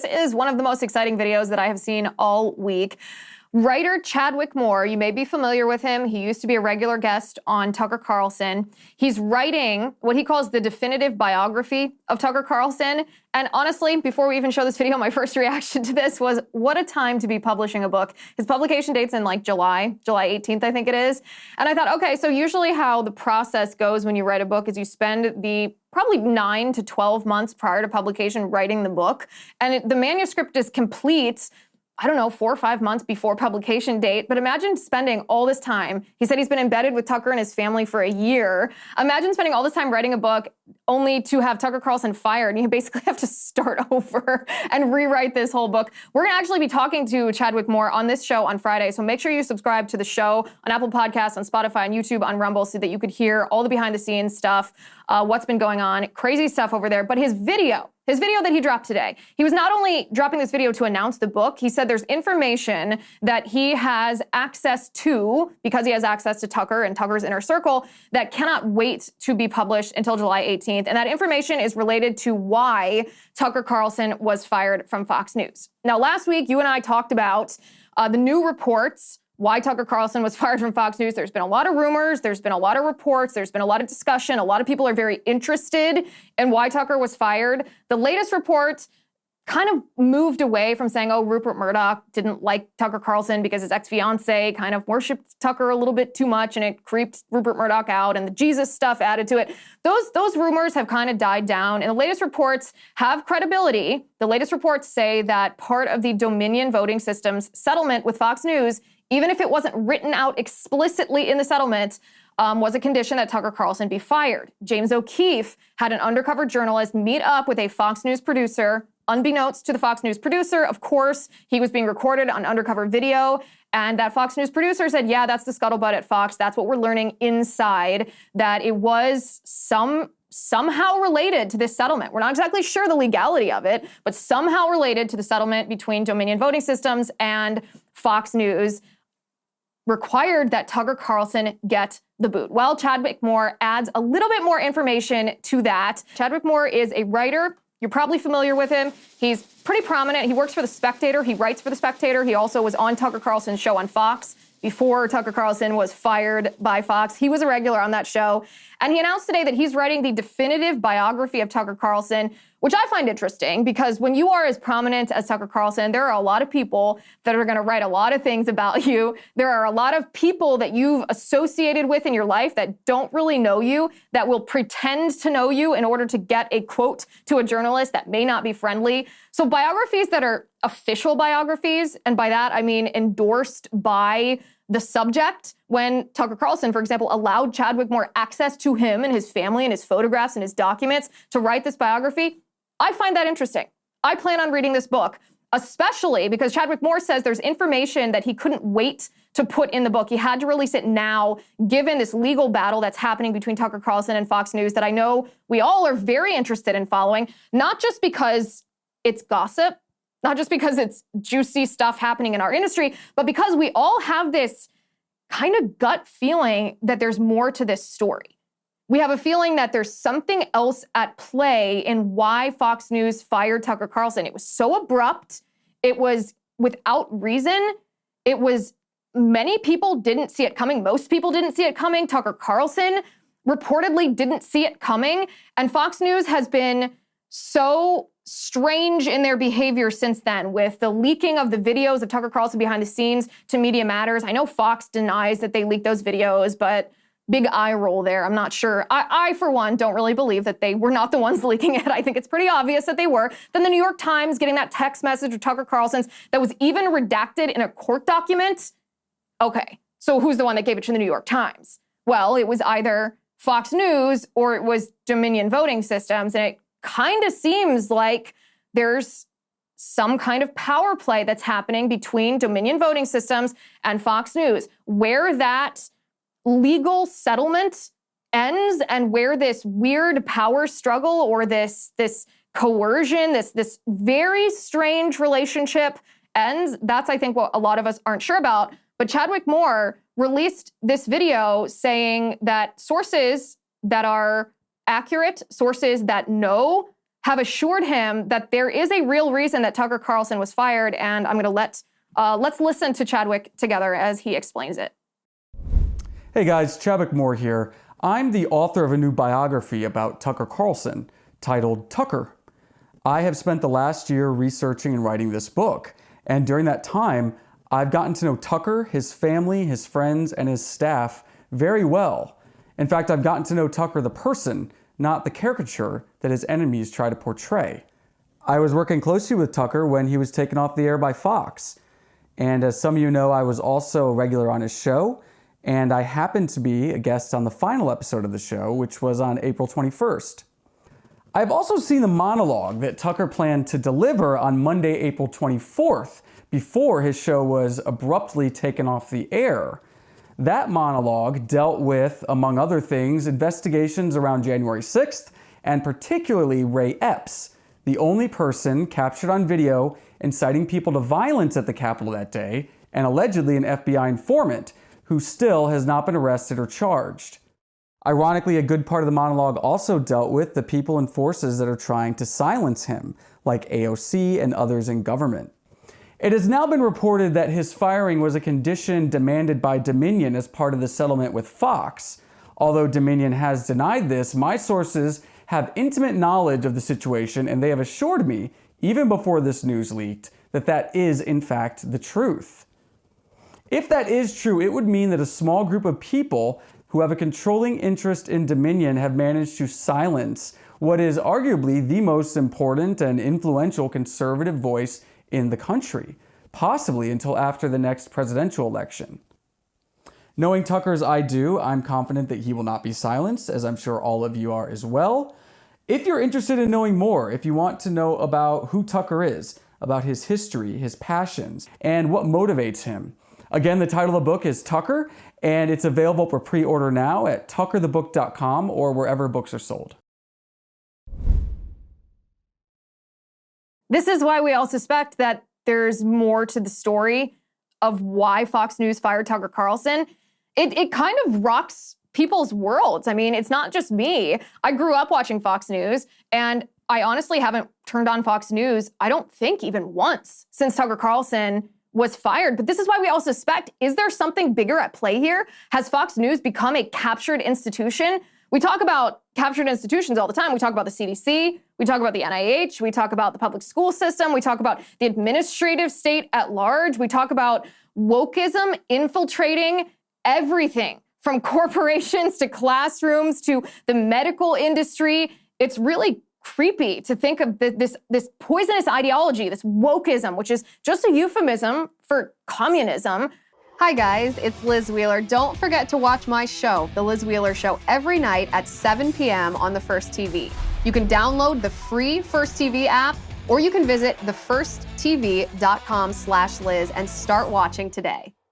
This is one of the most exciting videos that I have seen all week. Writer Chadwick Moore, you may be familiar with him. He used to be a regular guest on Tucker Carlson. He's writing what he calls the definitive biography of Tucker Carlson. And honestly, before we even show this video, my first reaction to this was, what a time to be publishing a book. His publication date's in like July 18th, I think it is. And I thought, okay, so usually how the process goes when you write a book is you spend the probably 9 to 12 months prior to publication writing the book. And the manuscript is complete, I don't know, 4 or 5 months before publication date. But imagine spending all this time. He said he's been embedded with Tucker and his family for a year. Imagine spending all this time writing a book only to have Tucker Carlson fired. And you basically have to start over and rewrite this whole book. We're going to actually be talking to Chadwick Moore on this show on Friday. So make sure you subscribe to the show on Apple Podcasts, on Spotify, on YouTube, on Rumble, so that you could hear all the behind the scenes stuff, what's been going on, crazy stuff over there. But his video that he dropped today, he was not only dropping this video to announce the book, he said there's information that he has access to, because he has access to Tucker and Tucker's inner circle, that cannot wait to be published until July 18th. And that information is related to why Tucker Carlson was fired from Fox News. Now, last week, you and I talked about the new reports why Tucker Carlson was fired from Fox News. There's been a lot of rumors, there's been a lot of reports, there's been a lot of discussion. A lot of people are very interested in why Tucker was fired. The latest report kind of moved away from saying, oh, Rupert Murdoch didn't like Tucker Carlson because his ex-fiance kind of worshipped Tucker a little bit too much and it creeped Rupert Murdoch out, and the Jesus stuff added to it. Those rumors have kind of died down, and the latest reports have credibility. The latest reports say that part of the Dominion voting system's settlement with Fox News, even if it wasn't written out explicitly in the settlement, was a condition that Tucker Carlson be fired. James O'Keefe had an undercover journalist meet up with a Fox News producer. Unbeknownst to the Fox News producer, of course, he was being recorded on undercover video. And that Fox News producer said, yeah, that's the scuttlebutt at Fox. That's what we're learning inside, that it was somehow related to this settlement. We're not exactly sure the legality of it, but somehow related to the settlement between Dominion Voting Systems and Fox News, required that Tucker Carlson get the boot. Well, Chadwick Moore adds a little bit more information to that. Chadwick Moore is a writer. You're probably familiar with him. He's pretty prominent. He works for The Spectator. He writes for The Spectator. He also was on Tucker Carlson's show on Fox before Tucker Carlson was fired by Fox. He was a regular on that show. And he announced today that he's writing the definitive biography of Tucker Carlson, which I find interesting because when you are as prominent as Tucker Carlson, there are a lot of people that are going to write a lot of things about you. There are a lot of people that you've associated with in your life that don't really know you, that will pretend to know you in order to get a quote to a journalist that may not be friendly. So biographies that are official biographies, and by that I mean endorsed by the subject, when Tucker Carlson, for example, allowed Chadwick Moore access to him and his family and his photographs and his documents to write this biography, I find that interesting. I plan on reading this book, especially because Chadwick Moore says there's information that he couldn't wait to put in the book. He had to release it now, given this legal battle that's happening between Tucker Carlson and Fox News that I know we all are very interested in following, not just because it's gossip, not just because it's juicy stuff happening in our industry, but because we all have this kind of gut feeling that there's more to this story. We have a feeling that there's something else at play in why Fox News fired Tucker Carlson. It was so abrupt. It was without reason. It was, many people didn't see it coming. Most people didn't see it coming. Tucker Carlson reportedly didn't see it coming. And Fox News has been so strange in their behavior since then, with the leaking of the videos of Tucker Carlson behind the scenes to Media Matters. I know Fox denies that they leaked those videos, but big eye roll there. I'm not sure. I, for one, don't really believe that they were not the ones leaking it. I think it's pretty obvious that they were. Then the New York Times getting that text message of Tucker Carlson's that was even redacted in a court document. Okay, so who's the one that gave it to the New York Times? Well, it was either Fox News or it was Dominion Voting Systems, and it kind of seems like there's some kind of power play that's happening between Dominion Voting Systems and Fox News, where that legal settlement ends and where this weird power struggle or this coercion, this very strange relationship ends. That's, I think, what a lot of us aren't sure about. But Chadwick Moore released this video saying that sources that are accurate, sources that know have assured him that there is a real reason that Tucker Carlson was fired, and I'm going to let's listen to Chadwick together as he explains it. Hey guys, Chadwick Moore here. I'm the author of a new biography about Tucker Carlson titled Tucker. I have spent the last year researching and writing this book, and during that time, I've gotten to know Tucker, his family, his friends, and his staff very well. In fact, I've gotten to know Tucker the person, not the caricature that his enemies try to portray. I was working closely with Tucker when he was taken off the air by Fox. And as some of you know, I was also a regular on his show, and I happened to be a guest on the final episode of the show, which was on April 21st. I've also seen the monologue that Tucker planned to deliver on Monday, April 24th, before his show was abruptly taken off the air. That monologue dealt with, among other things, investigations around January 6th, and particularly Ray Epps, the only person captured on video inciting people to violence at the Capitol that day, and allegedly an FBI informant who still has not been arrested or charged. Ironically, a good part of the monologue also dealt with the people and forces that are trying to silence him, like AOC and others in government. It has now been reported that his firing was a condition demanded by Dominion as part of the settlement with Fox. Although Dominion has denied this, my sources have intimate knowledge of the situation, and they have assured me, even before this news leaked, that that is in fact the truth. If that is true, it would mean that a small group of people who have a controlling interest in Dominion have managed to silence what is arguably the most important and influential conservative voice in the country, possibly until after the next presidential election. Knowing Tucker as I do, I'm confident that he will not be silenced, as I'm sure all of you are as well. If you're interested in knowing more, if you want to know about who Tucker is, about his history, his passions, and what motivates him, again, the title of the book is Tucker, and it's available for pre-order now at tuckerthebook.com or wherever books are sold. This is why we all suspect that there's more to the story of why Fox News fired Tucker Carlson. It kind of rocks people's worlds. I mean, it's not just me. I grew up watching Fox News, and I honestly haven't turned on Fox News, I don't think even once, since Tucker Carlson was fired. But this is why we all suspect, is there something bigger at play here? Has Fox News become a captured institution? We talk about captured institutions all the time. We talk about the CDC, we talk about the NIH, we talk about the public school system, we talk about the administrative state at large, we talk about wokeism infiltrating everything from corporations to classrooms to the medical industry. It's really creepy to think of this poisonous ideology, this wokeism, which is just a euphemism for communism. Hi guys, it's Liz Wheeler. Don't forget to watch my show, The Liz Wheeler Show, every night at 7 p.m. on the First TV. You can download the free First TV app, or you can visit thefirsttv.com/Liz and start watching today.